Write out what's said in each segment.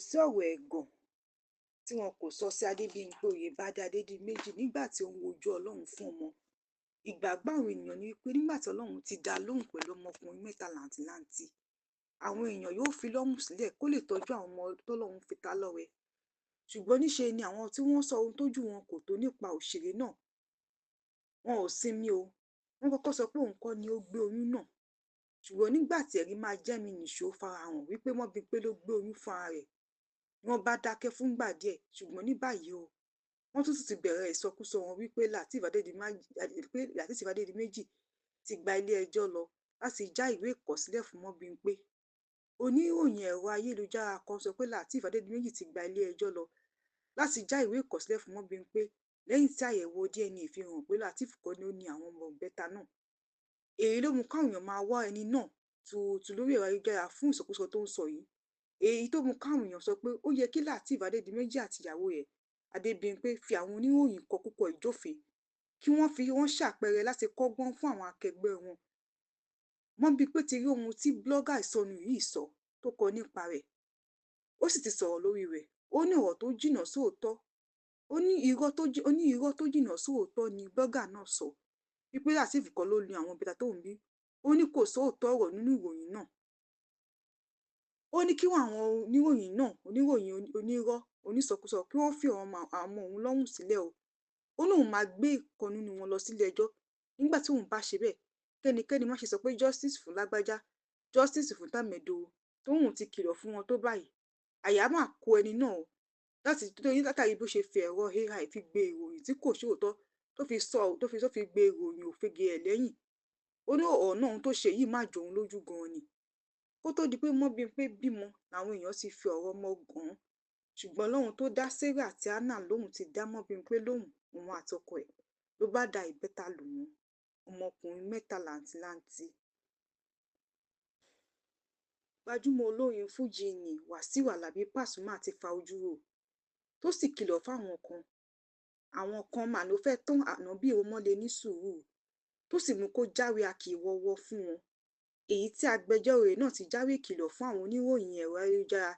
sí ọ̀rọ̀ ẹ̀gàn tí wọn kò sọ sí Adébímpé Oyèbádé Adédìméjì nígbà tí ó ń wojú Ọlọ́run fún ọmọ. Ìgbàgbọ́ àwọn ènìyàn ni wípé nígbà tí Ọlọ́run ti dá a lóhùn pẹ̀lú ọmọkùnrin mẹ́ta làǹtìlanti, àwọn èèyàn yóò fi lọ́rùn sílẹ̀ kó lè tọ́jú àwọn ọmọ tọ́lọ́run fi ta lọ́rẹ. Ṣùgbọ́n níṣe ni àwọn tí wọ́n sọ ohun tójú wọn kò tó nípa òṣèré náà, wọn ò sinmi o. Wọ́n kọ́kọ́ sọ pé òun kọ́ ni ó gbé oyún náà. Ṣùgbọ́n nígbà tí ẹ̀rí máa jẹ́mi nìṣó farahàn wípé Mọ́bímpé ló gbé oyún fún ara rẹ̀, ni wọ́n bá dákẹ́ fúngbà díẹ̀. Ṣùgbọ́n ní báyìí o, wọ́n tún ti bẹ̀rẹ̀ ìsọkúsọ wọn wípé Lateef Adédìméjì ti gba ilé ẹjọ́ lọ láti já ìwé ìkọ̀sílẹ̀ fún Mọ́bímpé. Oníròyìn ẹ̀rọ ayélujára kan sọ pé Lateef Adédìméjì ti gba ilé ẹjọ́ lọ láti já ìwé ìkọ̀sílẹ̀ fún Mọ́bímpé lẹ́yìn tí àyẹ̀wò DNA fi hàn pé Lateef kọ́ ni ó ní àwọn ọmọ ìbẹ́ta náà. Èyí ló mú káwọn èèyàn máa wá ẹni náà tuurutu lórí ẹ̀rọ ayélujára fún ìsọkúsọ tó ń sọ yìí. Èyí tó mú káwọn èèyàn sọ pé ó yẹ kí Lateef Adédìméjì àti ìyàwó rẹ̀ Adébímpé fi àwọn oníròyìn kọkúkọ ìjófin kí wọ́n fi wọ́n ṣàpẹẹrẹ láti kọ́gbọ́n fún àwọn akẹgbẹ́ wọn. Mọ́bímpé ti rí ohun tí blọ́gà ìsọnù yìí sọ tó kọ nípa rẹ̀. Ó sì ti sọ̀rọ̀ lórí rẹ̀. Ó ní ọ̀rọ̀ tó jìnnà sóòótọ́. Ó ní irọ́ tó jìnnà sóòótọ́ ni blọ́gà náà sọ wípé Lateef kọ́ ló ní àwọn ìbẹ́ta tó ń bí. Ó ní kò sóòótọ́ ọ̀rọ̀ nínú ìròyìn náà. Ó ní kí àwọn oníròyìn náà, oníròyìn onírọ́, onísọkúsọ, kí wọ́n fi àwọn ọmọ òun lọ́rùn sílẹ̀ o. Ó lóun máa gbé ìkan nínú wọn lọ sílé ẹjọ́. Nígbà tí òun bá ṣe bẹ́ẹ̀, kẹ́nikẹ́ni má ṣe sọ pé justice fún lágbájá, justice fún tàmẹ̀dò tóun ti kìlọ̀ fún wọn tó báyìí. Àyà máa kó ẹni náà o látàrí bó ṣe fi ẹ̀rọ AI fi gbé ìròyìn tí kò ṣòótọ́ tó fi gbé ìròyìn òfegè ẹ̀ lẹ́yìn. Ó ní ọ̀rọ̀ náà ohun tó ṣe yìí má jọ òun lójú gan-an ni. Kó tó di pé Mọ́bímpé bímọ làwọn èèyàn ti fi ọ̀rọ̀ ọmọ gàn án. Ṣùgbọ́n lọ́hun tó dá Sarah àti Hannah lóhùn ti dá Mọ́bímpé lóhùn, òun àtọkọ ẹ̀ ló bá da ìbẹ́ta lù wọ́n, ọmọkùnrin mẹ́ta làǹtìlanti. Gbajúmọ̀ olórin Fújì ni Wasiu Alabi Pasuma ti fa ojú rò tó sì kìlọ̀ fáwọn kan. Àwọn kan mà ló fẹ́ tán Ànábì mọ́lé ní sùúrù tó sì mú kó jáwé akíwọ́wọ́ fún wọn. Èyí tí agbẹjọ́rò rẹ̀ náà ti jáwé ìkìlọ̀ fún àwọn oníròyìn ẹ̀rọ ayélujára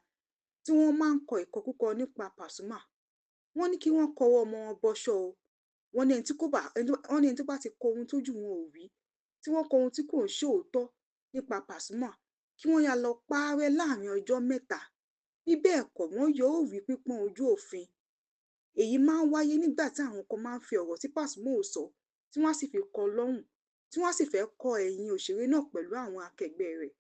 tí wọ́n máa ń kọ ìkọkúkọ nípa Pasuma. Wọ́n ní kí wọ́n kọwọ́ ọmọ wọn bọṣọ o. Wọ́n ní ẹni tó bá ti kọ ohun tójú wọn ò rí, tí wọ́n kọ ohun tí kò ń ṣòótọ́ nípa Pasuma, kí wọ́n yá lọ pààrẹ́ láàrin ọjọ́ mẹ́ta. Bí bẹ́ẹ̀ kọ́ wọ́n yóò rí pípọ́n ojú òfin. Èyí máa ń wáyé nígbà tí àwọn kan máa ń fi ọ̀rọ̀ tí Pasuma ò sọ tí wọ́n sì fi kọ lọ́rùn, tí wọ́n sì fẹ́ kọ ẹ̀yìn òṣèré náà pẹ̀lú àwọn akẹgbẹ́ rẹ̀.